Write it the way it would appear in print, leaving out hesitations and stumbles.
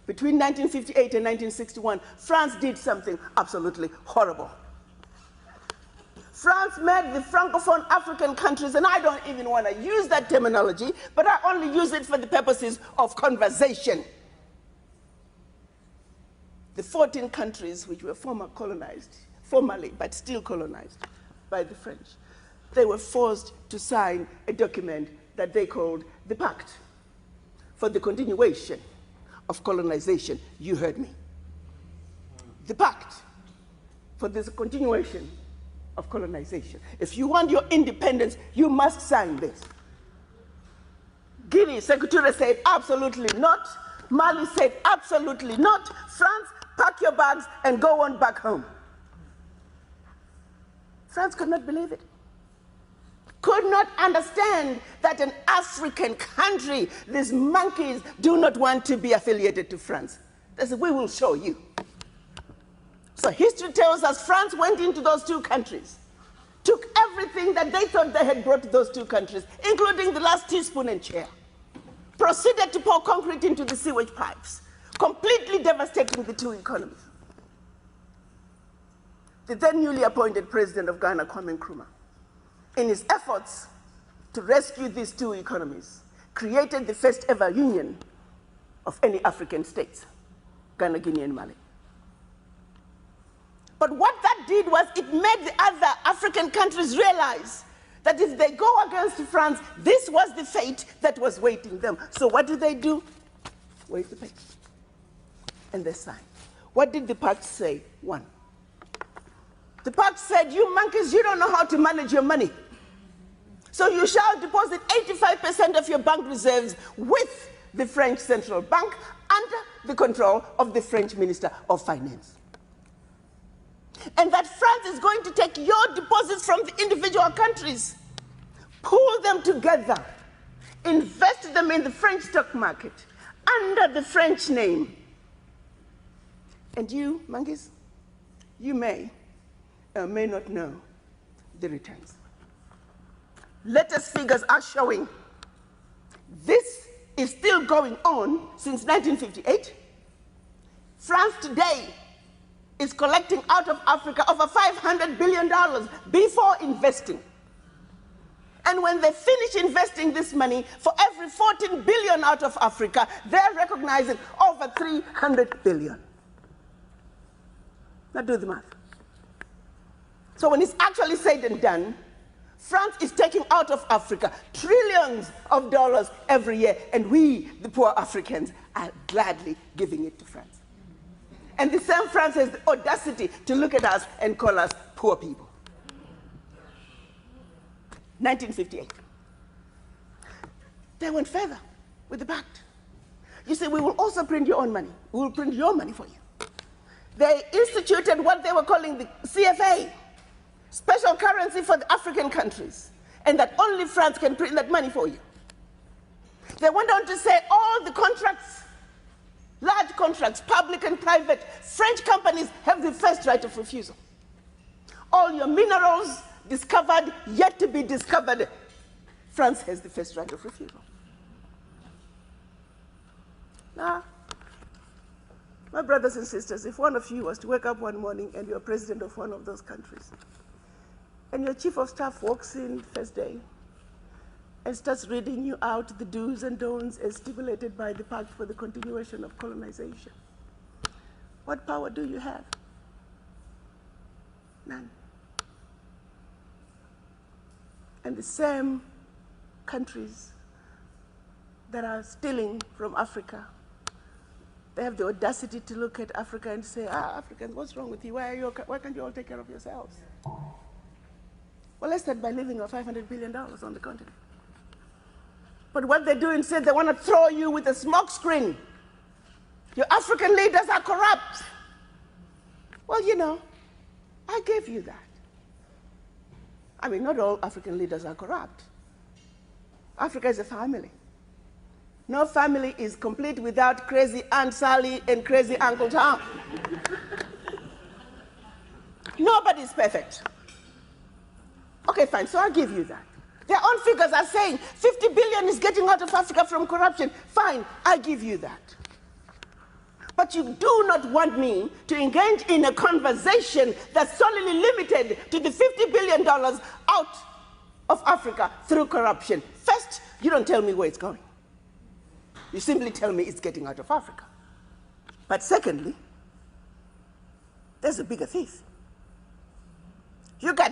between 1958 and 1961, France did something absolutely horrible. France made the Francophone African countries, and I don't even want to use that terminology, but I only use it for the purposes of conversation. The 14 countries which were formally, but still colonized by the French, they were forced to sign a document that they called the Pact for the Continuation of Colonization. You heard me. The Pact for this continuation of colonization. If you want your independence, you must sign this. Guinea, Secretary said absolutely not. Mali said absolutely not. France, pack your bags and go on back home. France could not believe it. Could not understand that an African country, these monkeys, do not want to be affiliated to France. They said, we will show you. So history tells us France went into those two countries, took everything that they thought they had brought to those two countries, including the last teaspoon and chair, proceeded to pour concrete into the sewage pipes, completely devastating the two economies. The then newly appointed president of Ghana, Kwame Nkrumah, in his efforts to rescue these two economies, created the first ever union of any African states, Ghana, Guinea, and Mali. But what that did was it made the other African countries realize that if they go against France, this was the fate that was waiting them. So what do? Wave the paper. And they signed. What did the pact say? One. The pact said, you monkeys, you don't know how to manage your money. So you shall deposit 85% of your bank reserves with the French Central Bank under the control of the French Minister of Finance. And that France is going to take your deposits from the individual countries, pool them together, invest them in the French stock market under the French name. And you, monkeys, you may or may not know the returns. Latest figures are showing this is still going on since 1958. France today is collecting out of Africa over $500 billion before investing. And when they finish investing this money, for every 14 billion out of Africa, they're recognizing over 300 billion. Now do the math. So when it's actually said and done, France is taking out of Africa trillions of dollars every year, and we, the poor Africans, are gladly giving it to France. And the same France has the audacity to look at us and call us poor people. 1958. They went further with the pact. You see, we will also print your own money. We will print your money for you. They instituted what they were calling the CFA, special currency for the African countries, and that only France can print that money for you. They went on to say all the contracts, large contracts, public and private, French companies have the first right of refusal. All your minerals discovered, yet to be discovered, France has the first right of refusal. Now, my brothers and sisters, if one of you was to wake up one morning and you're president of one of those countries, and your chief of staff walks in first day and starts reading you out the do's and don'ts as stipulated by the Pact for the Continuation of Colonization, what power do you have? None. And the same countries that are stealing from Africa, they have the audacity to look at Africa and say, Africans, what's wrong with you? Why can't you all take care of yourselves? Well, let's start by leaving our $500 billion on the continent. But what they do instead, they want to throw you with a smoke screen. Your African leaders are corrupt. Well, you know, I gave you that. I mean, not all African leaders are corrupt. Africa is a family. No family is complete without crazy Aunt Sally and crazy Uncle Tom. Nobody's perfect. Okay, fine, so I'll give you that. Their own figures are saying 50 billion is getting out of Africa from corruption. Fine, I give you that. But you do not want me to engage in a conversation that's solely limited to the $50 billion out of Africa through corruption. First, you don't tell me where it's going. You simply tell me it's getting out of Africa. But secondly, there's a bigger thief. You got